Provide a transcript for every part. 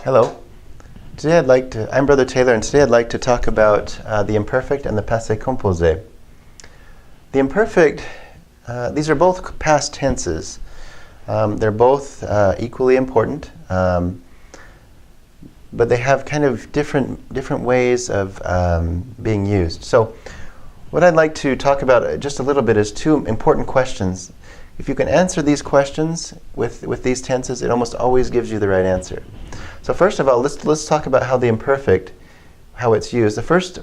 Hello. I'm Brother Taylor, and today I'd like to talk about the imperfect and the passé composé. The imperfect, these are both past tenses. They're both equally important, but they have kind of different ways of being used. So what I'd like to talk about just a little bit is two important questions. If you can answer these questions with these tenses, it almost always gives you the right answer. So first of all, let's talk about how the imperfect, how it's used. The first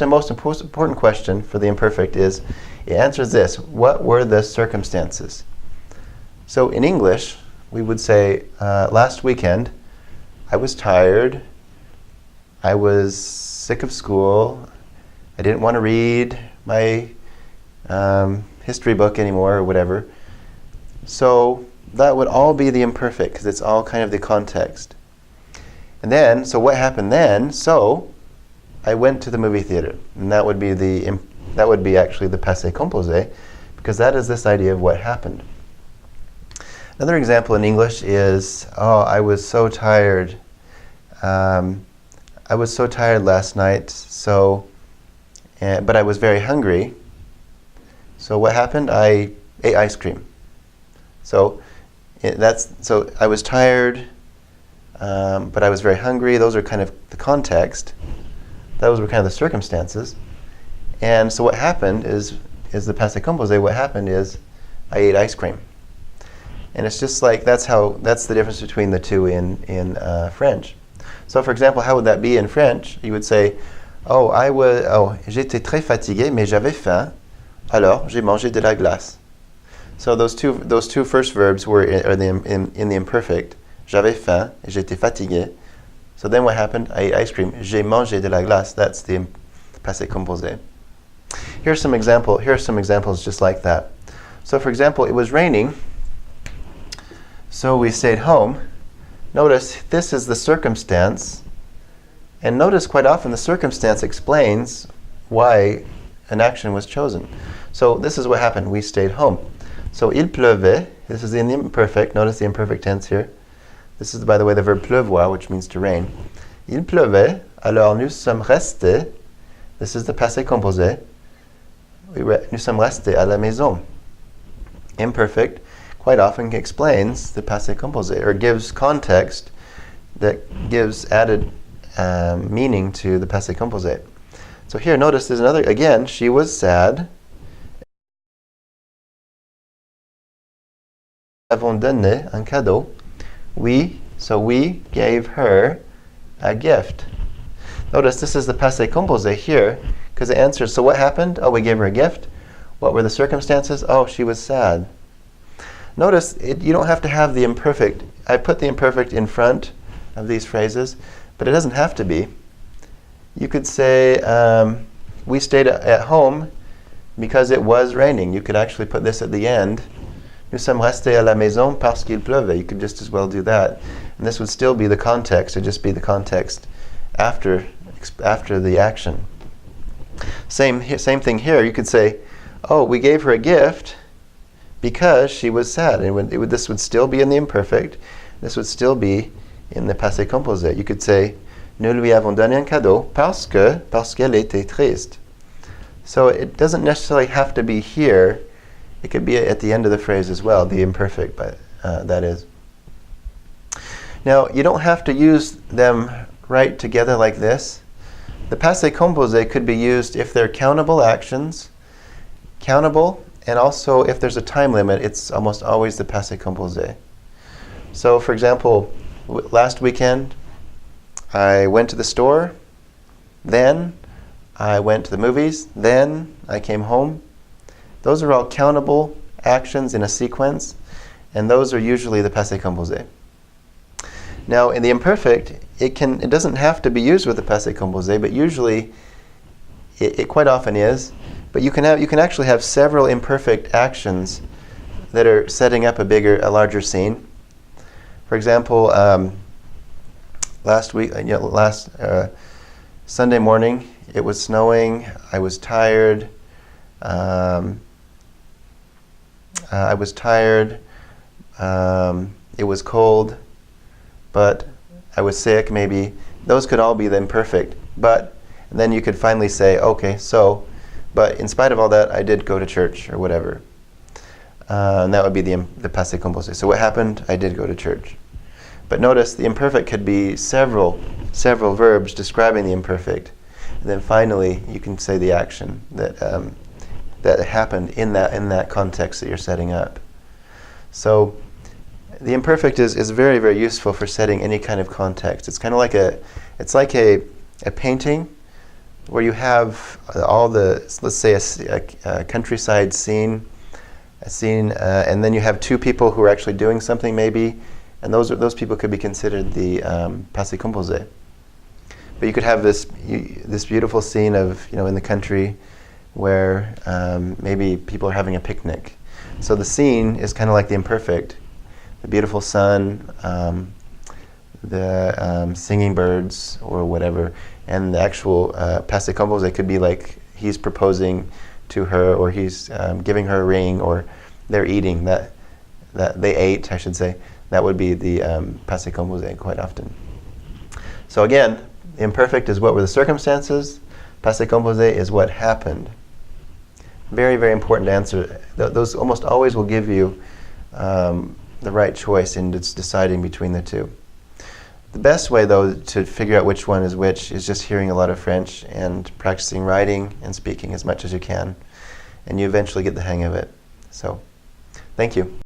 and most important question for the imperfect is, it answers this: what were the circumstances? So in English, we would say, last weekend, I was tired, I was sick of school, I didn't want to read my history book anymore or whatever. So that would all be the imperfect because it's all kind of the context. And then, so what happened then? So I went to the movie theater, and that would be actually the passé composé, because that is this idea of what happened. Another example in English is, oh, I was so tired. I was so tired last night, but I was very hungry. So what happened? I ate ice cream. So I was tired, but I was very hungry. Those are kind of the context. Those were kind of the circumstances. And so what happened is the passé composé. What happened is I ate ice cream. And it's just like that's the difference between the two in French. So for example, how would that be in French? You would say, j'étais très fatigué, mais j'avais faim. Alors j'ai mangé de la glace. So those two first verbs are in the imperfect. J'avais faim, et j'étais fatigué. So then what happened? I ate ice cream. J'ai mangé de la glace. That's the passé composé. Here are some examples just like that. So for example, it was raining, so we stayed home. Notice this is the circumstance, and notice quite often the circumstance explains why an action was chosen. So this is what happened. We stayed home. So il pleuvait. This is in the imperfect. Notice the imperfect tense here. This is, by the way, the verb pleuvoir, which means to rain. Il pleuvait, alors nous sommes restés. This is the passé composé. Nous sommes restés à la maison. Imperfect quite often explains the passé composé, or gives context that gives added meaning to the passé composé. So here, notice there's another, again, she was sad. Nous avons donné un cadeau. We gave her a gift. Notice this is the passé composé here, because it answers, so what happened? Oh, we gave her a gift. What were the circumstances? Oh, she was sad. Notice, you don't have to have the imperfect. I put the imperfect in front of these phrases, but it doesn't have to be. You could say, we stayed at home because it was raining. You could actually put this at the end. Nous sommes restés à la maison parce qu'il pleuvait. You could just as well do that. And this would still be the context. It would just be the context after the action. Same thing here. You could say, oh, we gave her a gift because she was sad. And this would still be in the imperfect. This would still be in the passé composé. You could say, nous lui avons donné un cadeau parce qu'elle était triste. So it doesn't necessarily have to be here. It could be at the end of the phrase as well, the imperfect, but that is. Now, you don't have to use them right together like this. The passé composé could be used if they're countable actions, and also if there's a time limit, it's almost always the passé composé. So, for example, last weekend, I went to the store, then I went to the movies, then I came home. Those are all countable actions in a sequence, and those are usually the passé composé. Now, in the imperfect, it doesn't have to be used with the passé composé, but usually it quite often is. But you can actually have several imperfect actions that are setting up a larger scene. For example, last Sunday morning, it was snowing. I was tired. It was cold, but I was sick, maybe. Those could all be the imperfect. But then you could finally say, okay, so, but in spite of all that, I did go to church or whatever. And that would be the passé composé. So what happened? I did go to church. But notice the imperfect could be several verbs describing the imperfect. And then finally, you can say the action that happened in that context that you're setting up. So the imperfect is very, very useful for setting any kind of context. It's kind of like a painting where you have all the, let's say a countryside scene, and then you have two people who are actually doing something maybe, and those people could be considered the passé composé. But you could have this beautiful scene of, in the country where maybe people are having a picnic. So the scene is kind of like the imperfect. The beautiful sun, the singing birds or whatever, and the actual passé composé could be like he's proposing to her, or he's giving her a ring, or they're eating, that they ate, I should say. That would be the passé composé quite often. So again, imperfect is what were the circumstances. Passé composé is what happened. Very, very important to answer. Those almost always will give you the right choice in deciding between the two. The best way, though, to figure out which one is which is just hearing a lot of French and practicing writing and speaking as much as you can. And you eventually get the hang of it. So, thank you.